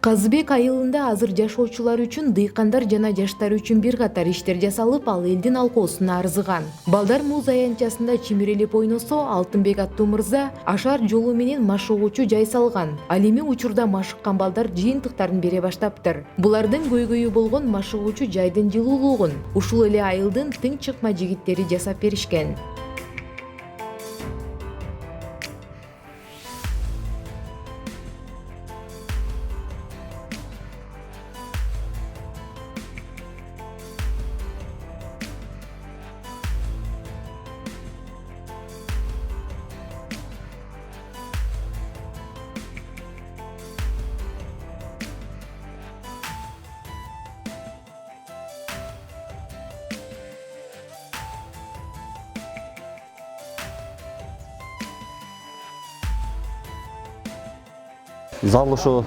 Казыбек айылында азыр жашоочулар үчүн, дыйкандар жана жаштар үчүн бир катар иштер жасалып, ал элдин алкоосуна арзыган. Балдар муз аянтчасында чимирелеп ойносо, Алтынбек аттуу мырза ашар жолу менен машыгуучу жай салган. Ал эми учурда машыккан балдар жыйынтыктарын бере баштаптыр. Булардын көйгөйү болгон машыгуучу жайдын жылуулугун ушул эле айылдын тың чыкма жигиттери жасап беришкен. Зал ошо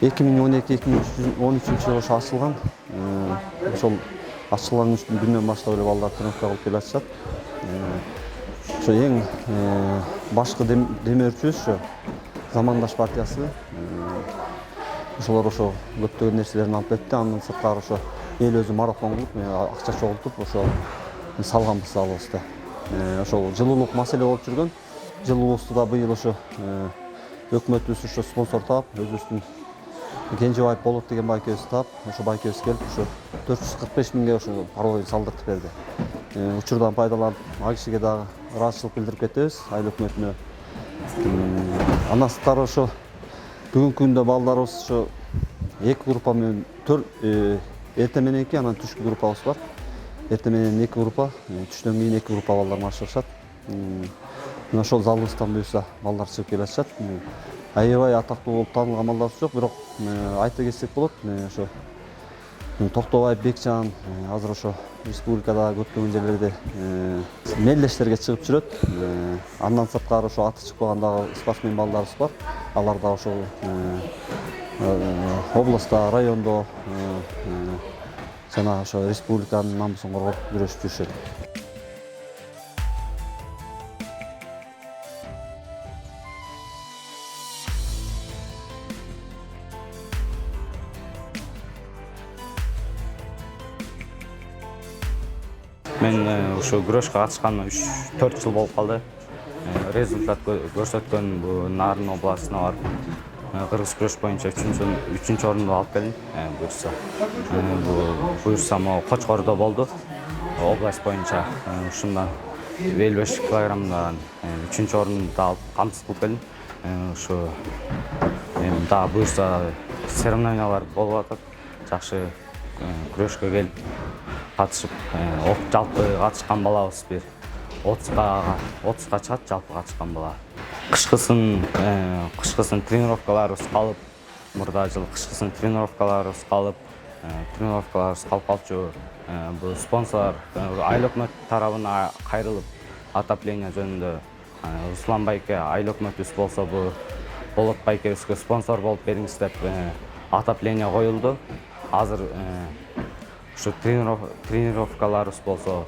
2012-2013 жылы ачылган. Ошол ачылган күндөн баштап эле балдар тренировка кылып келе атышат. Ошо эң башкы демөөрчүбүз ошо Замандаш партиясы. Ошолор ошо көптөгөн нерселерин алып кетти. Андан сырткары ошо эл өзү марафон кылып, акча чогултуп ошо салганбыз залыбызды. Ошол жылуулук маселе болуп жүргөн. Жылуубузду да быйыл ошо өкмөтүбүз ошо спонсор таап, өзүбүздүн Кенжебаев Болот деген байкебиз таап, ошо байкебиз келип, ошо 445 миңге ошо паровой салдыртып берди. Учурдан пайдаланып, ал кишиге дагы ыраазычылык билдирип кетебиз, айыл өкмөтүнө. Андан сырткары ошо бүгүнкү күндө балдарыбыз ошо 2 группа менен эртең мененки, анан түшкү группабыз бар. Эртең менен 2 группа, түштөн кийин 2 группа балдар машыгышат. Ошол залыбыздан буюрса балдар чыгып келе атышат. Аябай атактуу болуп таанылган балдарыбыз жок, бирок айта кетсек болот. Ошо Токтобаев Бекжан азыр ошо республикадагы көптөгөн жерлерде мелдештерге чыгып жүрөт. Андан сырткары ошо аты чыкпаган дагы спортсмен балдарыбыз бар. Алар да ошол областта, райондо жана ошо республиканын намысын коргоп күрөшүп жүрүшөт. Мен ошо күрөшкө катышканыма 3-4 жыл болуп калды. Результат көрсөткөн бу Нарын областына барып, кыргыз күрөш боюнча 3-чү орунду алып келдим. Буюрса могу Кочкордо болду. Область боюнча ушундан 55 килограммдан 3-чү орунду алып камсыз кылып келдим. Ошо эми дагы буюрса соревнованиялар болуп атат. Жакшы күрөшкө келип катышып, жалпы катышкан балабыз бир 30га чыгат жалпы катышкан бала. Кышкысын тренировкаларыбыз калып, мурда жыл кышкысын тренировкаларыбыз калып калчу. Бул спонсор айыл өкмөт тарабына кайрылып, отопление жөнүндө Руслан байке айыл өкмөтүбүз болсо, бу Болот байкебизге спонсор болуп бериңиз деп отопление коюлду. Азыр ушу тренировкаларыбыз болсо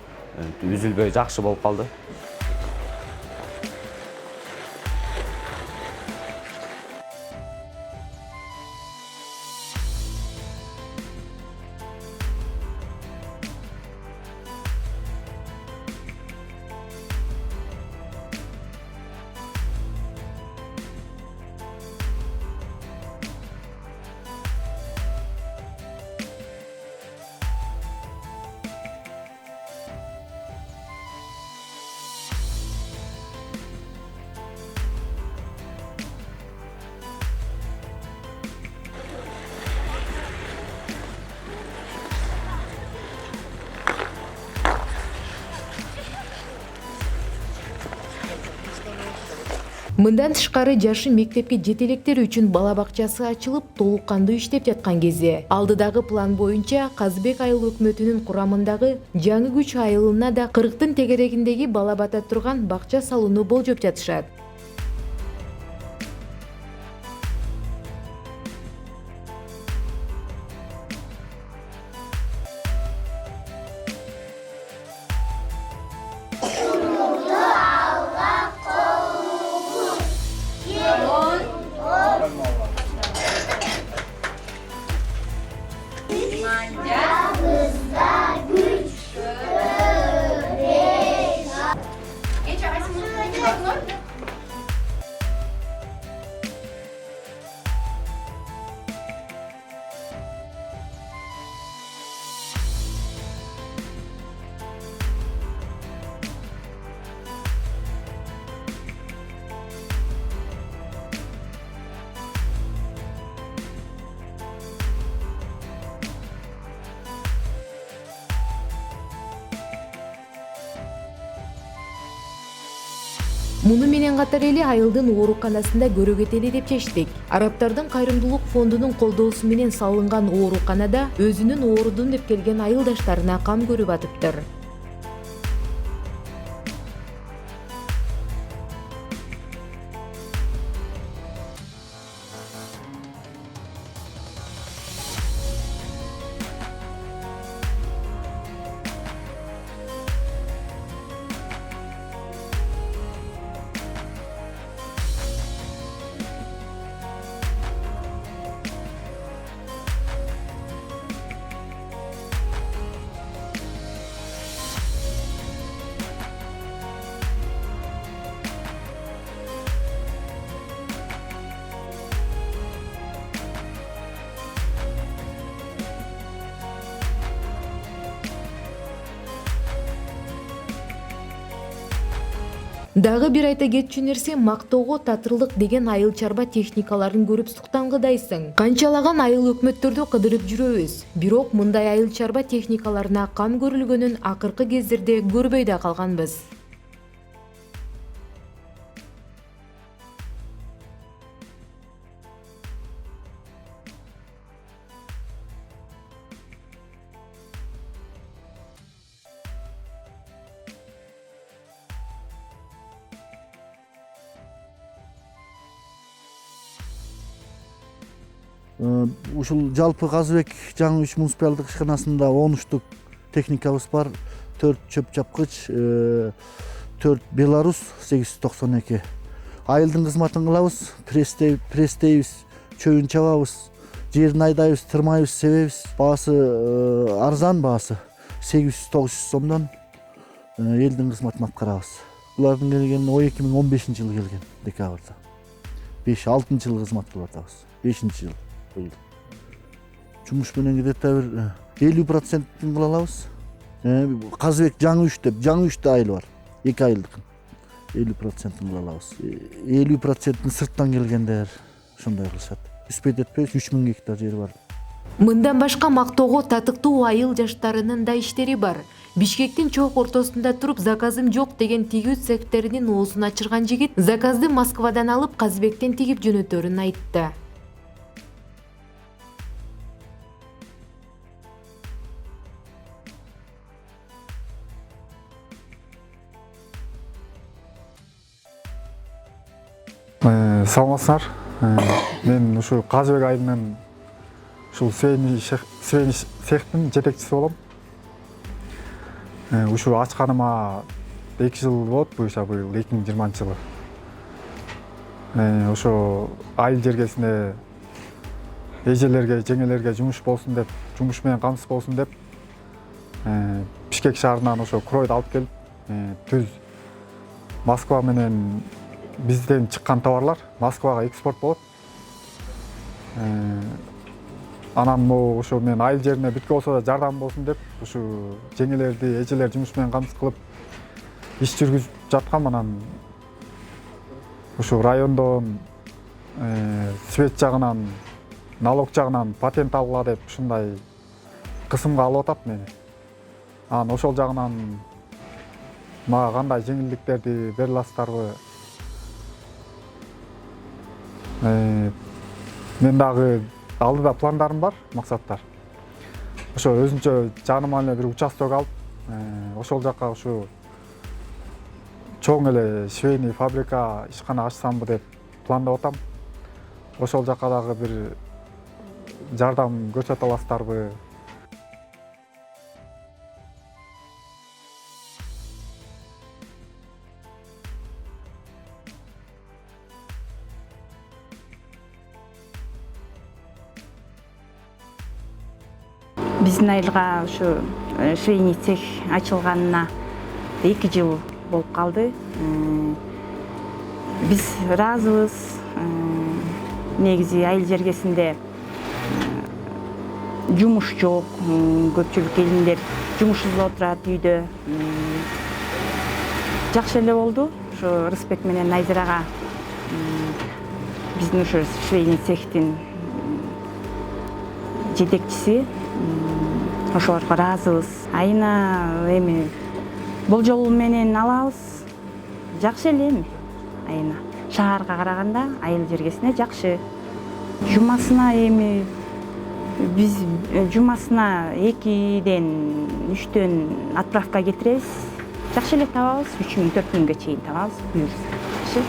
үзүлбөй жакшы болуп калды. Мындан тышкары жашы мектепке жете электер үчүн бала бакчасы ачылып, толук кандуу иштеп жаткан кезде алдыдагы план боюнча Казыбек айыл өкмөтүнүн курамындагы Жаңы Күч айылына да 40-тын тегерегиндеги бала бата турган бакча салууну болжоп жатышат. Муну менен катар эле айылдын ооруканасында көрөгөтели деп чечтик. Арабтардын кайрымдуулук фондунун колдоосу менен салынган ооруканада өзүнүн оорудум деп келген айылдаштарына кам көрүп атыптыр. Дагы бир айта кетчү нерсе, мактоого татырлык деген айыл чарба техникаларын көрүп суктангыдайсың. Канчалаган айыл өкмөттөрдү кыдырып жүрөбүз. Бирок мындай айыл чарба техникаларына кам көрүлгөнүн акыркы кездерде көрбөй да калганбыз. Ушул жалпы Казыбек жаңы 3 муниципалдык ишканасында 10 штук техникабыз бар. 4 чөп чапкыч, 4 Беларус 892. Айылдын кызматын кылабыз, пресстейбиз, чөбүн чабабыз, жерин айдайбыз, тырмайбыз, себебиз. Баасы арзан баасы 800-900 сомдон элдин кызматын аткарабыз. Булардын келгени 2015-жылы келген декабрда. 5-6 жыл кызмат кылып атабыз. 5-жыл. Жумуш менен где-то бир 50%-ин кыла алабыз. Казыбек жаңы 3 деп, жаңы 3 айыл бар. 2 айылдыкын 50%-ин кыла алабыз. 50%-ин сырттан келгендер ошондой кылышат. Үспөйт этпейбиз, 3000 гектар жери бар. Мындан башка мактоого татыктуу айыл жаштарынын да иштери бар. Бишкектин чоок ортосунда туруп заказым жок деген тигүү цехтеринин оозун ачырган жигит заказды Москвадан алып Казыбектен тигип жөнөтөрүн айтты. Саламатсыздар. Мен ушу Казыбек айылынын ушул средний цехтин жетекчиси болом. Ушу ачканыма 2 жыл болот, буюрса быйыл 2020-жылы. Ошо айыл жергесинде эжелерге, жеңелерге жумуш болсун деп, жумуш менен камсыз болсун деп, Бишкек шаарынан ошо кройду алып келип, түз Москва менен бизден чыккан товарлар Москвага экспорт болот. Анан ошо мен айыл жерине бүткө болсо да жардам болсун деп, ушу жеңелерди, эжелер жумуш менен камсыз кылып иш жүргүзүп жаткам. Анан ушу райондон свет жагынан, налог жагынан патент алгыла деп ушундай кысымга алып атат мени. Анан ошол жагынан мага кандай жеңилдиктерди бере аласыздарбы? Мен дагы алдыда пландарым бар, максаттар. Ошо өзүнчө жаныма эле бир участок алып, ошол жакка ушу чоң эле швейный фабрика, ишкана ачсамбы деп пландап атам. Ошол жакка дагы бир жардам көрсөтө аласыздарбы? Биздин айылга ушу швейный цех ачылганына 2 жыл болуп калды. Биз ыраазыбыз. Негизи айыл жергесинде жумуш жок, көпчүлүк келиндер жумушсуз отурат үйдө. Жакшы эле болду. Ошо Рыспек менен Найзирага биздин ошо швейный цехтин жетекчиси, ошолорго ыраазыбыз. Айына эми болжол менен алабыз. Жакшы эле эми айына. Шаарга караганда айыл жергесине жакшы. Жумасына эми биз жумасына 2ден 3төн отправка кетиребиз. Жакшы эле табабыз. 3000–4000ге чейин табабыз. Буюрса.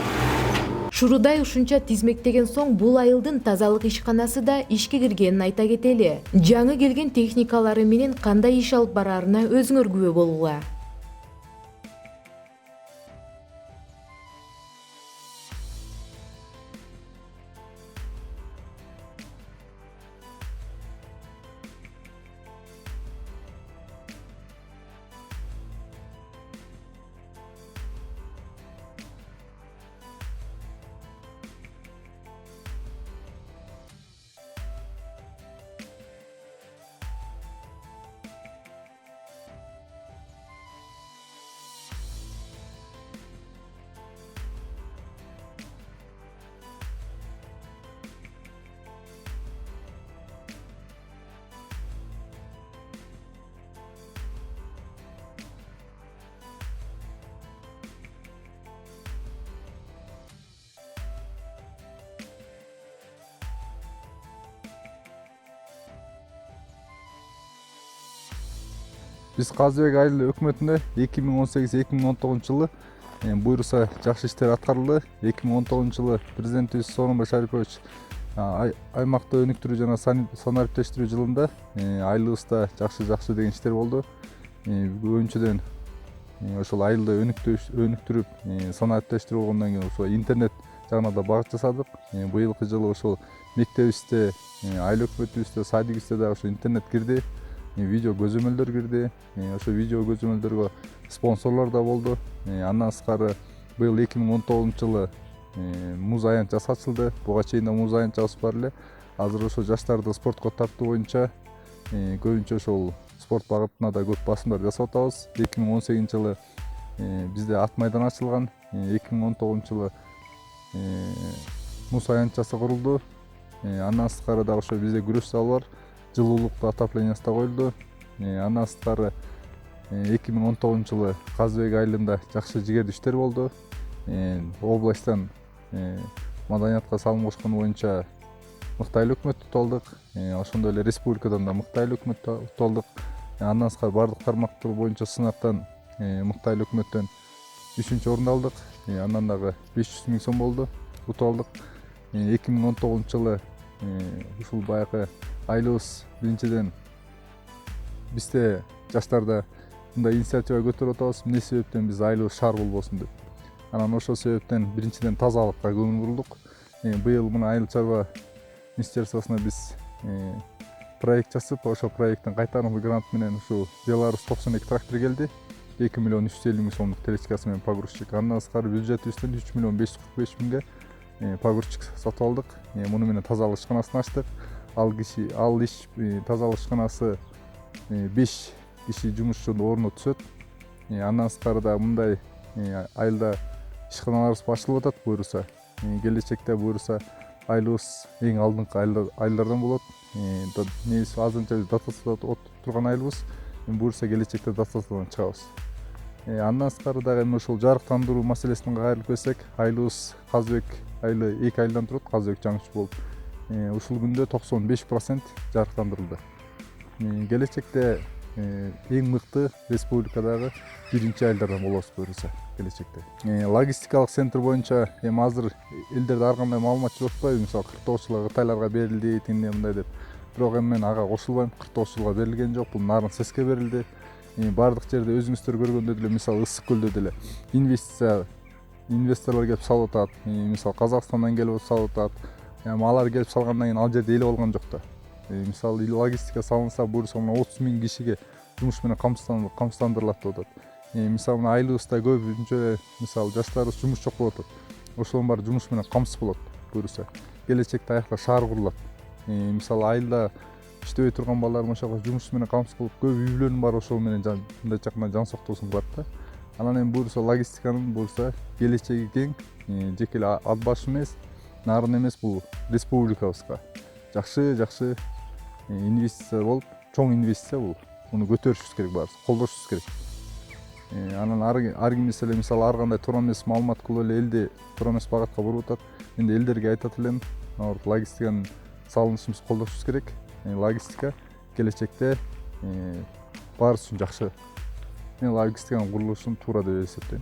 Шурудай ушунча тизмектеген соң бул айылдын тазалык ишканасы да ишке киргенин айта кетели. Жаңы келген техникалары менен кандай иш алып барарына өзүңөр күбө болгула. Биз Казыбек айыл өкмөтүндө 2018–2019 жылы буйруса жакшы иштер аткарылды. 2019 жылы президентибиз Сооронбай Шарипович аймакта өнүктүрүү жана санариптештирүү жылында айылыбызда жакшы деген иштер болду. Көбүнчөдөн ошол айылды өнүктүрүп санариптештирүү болгондон кийин ошо интернет жагына да багыт жасадык. Быйылкы жылы ошол мектебибизде, айыл өкмөтүбүздө, садигибизде дагы ошо интернет кирди. Видео көзөмөлдөр кирди. Ошо видео көзөмөлдөргө спонсорлор да болду. Андан сырткары быйыл 2019 жылы муз аянтчасы ачылды. Буга чейин да муз аянтчабыз бар эле. Азыр ошо жаштарды спортко тартуу боюнча көбүнчө ошол спорт багытына да көп басымдар жасап атабыз. 2018 жылы бизде ат майдан ачылган. 2019 жылы муз аянтчасы курулду. Андан сырткары дагы ошо бизде күрөш залы бар. Жылуулуктуу отоплениясы да коюлду. Андан сырткары 2019 жылы Казыбек айылында жакшы жигердүү иштер болду. Областтан маданиятка салым кошкон боюнча мыкты айыл өкмөт утуп алдык. Ошондой эле республикадан да мыкты айыл өкмөт утуп алдык. Андан сырткары бардык тармактар боюнча сынактан мыкты айыл өкмөттөн 3-орунду алдык. Андан дагы 500 000 сом болду, утуп алдык. 2019 жылы ушул баягы айылыбыз биринчиден бизде жаштарда мындай инициатива көтөрүп атабыз. Эмне себептен биз айылыбыз шаар болбосун деп. Анан ошол себептен биринчиден тазалыкка көңүл бурдук. Быйыл мына айыл чарба министерствосуна биз проект жасап, ошол проекттин кайтарымдуу грант менен ушул Беларусь 92 трактор келди. 2 миллион 350 000 сомдук телечкасы менен погрузчик. Андан сырткары бюджетибизден 3 миллион 545 000ге погрузчик сатып алдык. Муну менен тазалык ишканасын ачтык. Ал иш тазалык ишканасы 5 киши жумушчунун ордуна түшөт. Андан сырткары да мындай айылда ишканаларыбыз ачылып атат буйруса. Келечекте буйруса айылыбыз эң алдыңкы айылдардан болот. Негизи азырынча дотацияда отуруп турган айылыбыз. Буйруса келечекте дотациядан чыгабыз. Андан сырткары дагы эми ушул жарыктандыруу маселесине кайрылып келсек, айылыбыз Казыбек айылы 2 айылдан турат, Казыбек Жаңычу болуп. Ушул күндө 95% жарыктандырылды. Келечекте эң мыкты республикадагы биринчи айылдардан болобуз буюрса келечекте. Логистикалык центр боюнча эми азыр элдерде ар кандай маалымат жүрүп атпайбы? Мисалы 49 жылга Кытайларга берилди, тиңде мындай деп. Бирок эми мен ага кошулбайм. 49 жылга берилген жок. Бул нарын СЭСке берилди. Бардык жерде өзүңүздөр көргөндөй деле, мисалы Ысык көлдө деле инвесторлор келип салып атат. Мисалы Казакстандан келип салып атат. Алар келип салгандан кийин ал жерде эл болгон жок да. мисалы логистика салынса буюрса мына 30 000 кишиге жумуш менен камсыздандырылат деп атат. Мисалы мына айылыбызда көбүнчө мисалы жаштарыбыз жумуш жок болуп атат. Ошолордун баары жумуш менен камсыз болот буюрса. Келечекте аякта шаар курулат. Мисалы айылда иштебей турган балдар ошого жумуш менен камсыз болуп, көп үй бүлөнүн баары ошол менен мындай жакында жан соктугусун кылат да. Анан эми буюрса логистиканын буюрса келечеги кең, жеке эле ат баш эмес, нарын эмес, бул республикабызга жакшы инвестиция болуп, чоң инвестиция бул. Муну көтөрүшүбүз керек, баарыбыз колдошубуз керек. Анан ар ким эле мисалы ар кандай туура эмес маалымат кылып эле элди туура эмес багатка буруп атат. Мен элдерге айтат элем, логистиканын салынышыбыз колдошубуз керек. Логистика келечекте баарыбыз үчүн жакшы. Мен логистиканын курулушун туура деп эсептейм.